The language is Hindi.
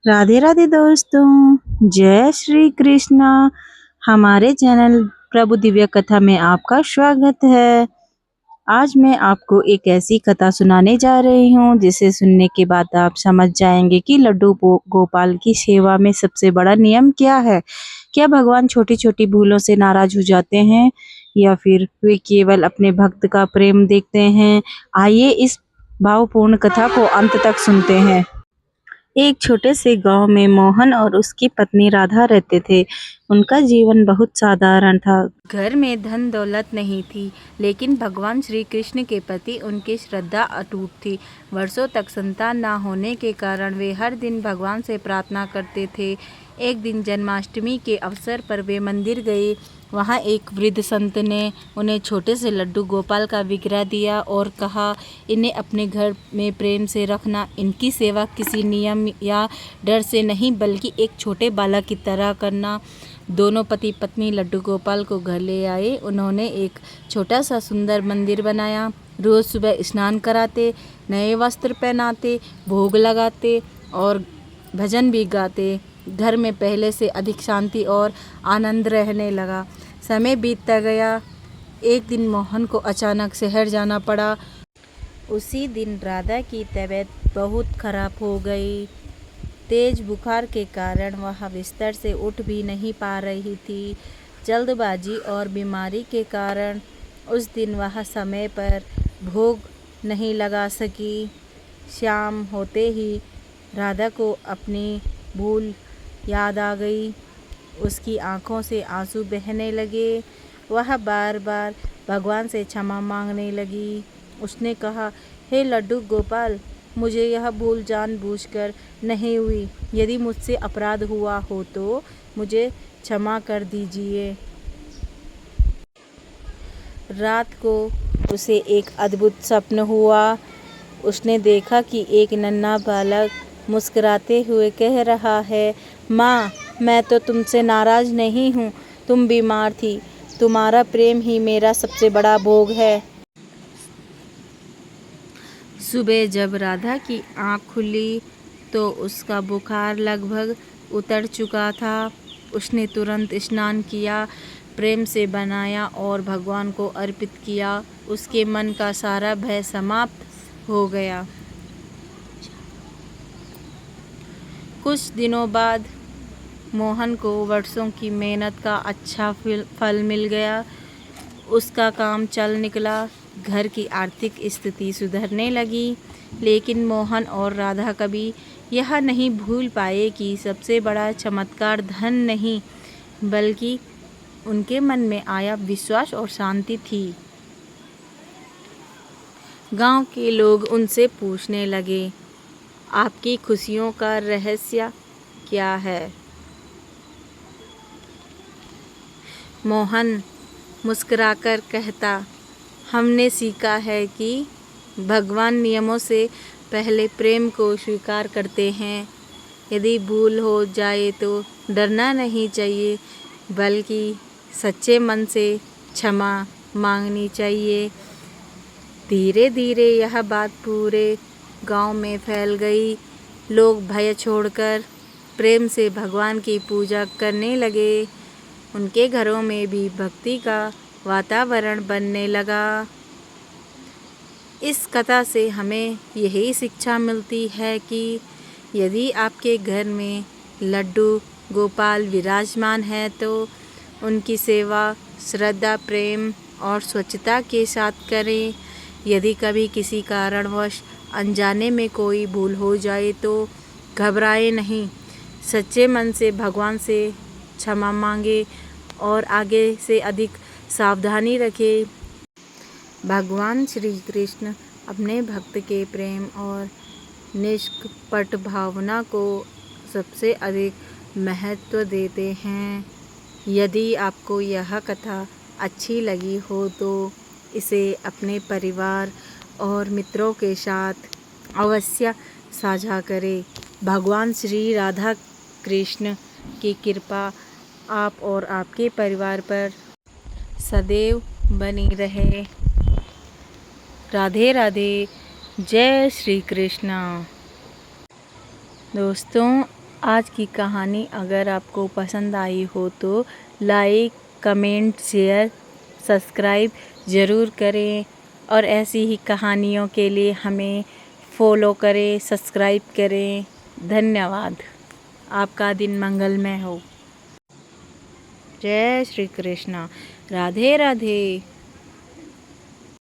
राधे राधे दोस्तों, जय श्री कृष्णा। हमारे चैनल प्रभु दिव्य कथा में आपका स्वागत है। आज मैं आपको एक ऐसी कथा सुनाने जा रही हूँ जिसे सुनने के बाद आप समझ जाएंगे कि लड्डू गोपाल की सेवा में सबसे बड़ा नियम क्या है। क्या भगवान छोटी छोटी भूलों से नाराज हो जाते हैं या फिर वे केवल अपने भक्त का प्रेम देखते हैं। आइए इस भावपूर्ण कथा को अंत तक सुनते हैं। एक छोटे से गांव में मोहन और उसकी पत्नी राधा रहते थे। उनका जीवन बहुत साधारण था। घर में धन दौलत नहीं थी, लेकिन भगवान श्री कृष्ण के प्रति उनकी श्रद्धा अटूट थी। वर्षों तक संतान न होने के कारण वे हर दिन भगवान से प्रार्थना करते थे। एक दिन जन्माष्टमी के अवसर पर वे मंदिर गए। वहाँ एक वृद्ध संत ने उन्हें छोटे से लड्डू गोपाल का विग्रह दिया और कहा, इन्हें अपने घर में प्रेम से रखना। इनकी सेवा किसी नियम या डर से नहीं, बल्कि एक छोटे बालक की तरह करना। दोनों पति पत्नी लड्डू गोपाल को घर ले आए। उन्होंने एक छोटा सा सुंदर मंदिर बनाया। रोज़ सुबह स्नान कराते, नए वस्त्र पहनाते, भोग लगाते और भजन भी गाते। घर में पहले से अधिक शांति और आनंद रहने लगा। समय बीतता गया। एक दिन मोहन को अचानक शहर जाना पड़ा। उसी दिन राधा की तबीयत बहुत खराब हो गई। तेज बुखार के कारण वह बिस्तर से उठ भी नहीं पा रही थी। जल्दबाजी और बीमारी के कारण उस दिन वह समय पर भोग नहीं लगा सकी। शाम होते ही राधा को अपनी भूल याद आ गई। उसकी आंखों से आंसू बहने लगे। वह बार बार भगवान से क्षमा मांगने लगी। उसने कहा, हे लड्डू गोपाल, मुझे यह भूल जानबूझकर नहीं हुई। यदि मुझसे अपराध हुआ हो तो मुझे क्षमा कर दीजिए। रात को उसे एक अद्भुत स्वप्न हुआ। उसने देखा कि एक नन्हा बालक मुस्कुराते हुए कह रहा है, माँ, मैं तो तुमसे नाराज नहीं हूँ। तुम बीमार थी। तुम्हारा प्रेम ही मेरा सबसे बड़ा भोग है। सुबह जब राधा की आँख खुली तो उसका बुखार लगभग उतर चुका था। उसने तुरंत स्नान किया, प्रेम से बनाया और भगवान को अर्पित किया। उसके मन का सारा भय समाप्त हो गया। कुछ दिनों बाद मोहन को वर्षों की मेहनत का अच्छा फल मिल गया। उसका काम चल निकला। घर की आर्थिक स्थिति सुधरने लगी। लेकिन मोहन और राधा कभी यह नहीं भूल पाए कि सबसे बड़ा चमत्कार धन नहीं, बल्कि उनके मन में आया विश्वास और शांति थी। गांव के लोग उनसे पूछने लगे, आपकी खुशियों का रहस्य क्या है? मोहन मुस्कुराकर कहता, हमने सीखा है कि भगवान नियमों से पहले प्रेम को स्वीकार करते हैं। यदि भूल हो जाए तो डरना नहीं चाहिए, बल्कि सच्चे मन से क्षमा मांगनी चाहिए। धीरे धीरे यह बात पूरे गांव में फैल गई। लोग भय छोड़कर प्रेम से भगवान की पूजा करने लगे। उनके घरों में भी भक्ति का वातावरण बनने लगा। इस कथा से हमें यही शिक्षा मिलती है कि यदि आपके घर में लड्डू गोपाल विराजमान है तो उनकी सेवा श्रद्धा, प्रेम और स्वच्छता के साथ करें। यदि कभी किसी कारणवश अनजाने में कोई भूल हो जाए तो घबराए नहीं। सच्चे मन से भगवान से क्षमा मांगे और आगे से अधिक सावधानी रखें। भगवान श्री कृष्ण अपने भक्त के प्रेम और निष्कपट भावना को सबसे अधिक महत्व देते हैं। यदि आपको यह कथा अच्छी लगी हो तो इसे अपने परिवार और मित्रों के साथ अवश्य साझा करें। भगवान श्री राधा कृष्ण की कृपा आप और आपके परिवार पर सदैव बनी रहे। राधे राधे, जय श्री कृष्णा। दोस्तों, आज की कहानी अगर आपको पसंद आई हो तो लाइक, कमेंट, शेयर, सब्सक्राइब ज़रूर करें और ऐसी ही कहानियों के लिए हमें फॉलो करें, सब्सक्राइब करें। धन्यवाद। आपका दिन मंगलमय हो। जय श्री कृष्णा। राधे राधे।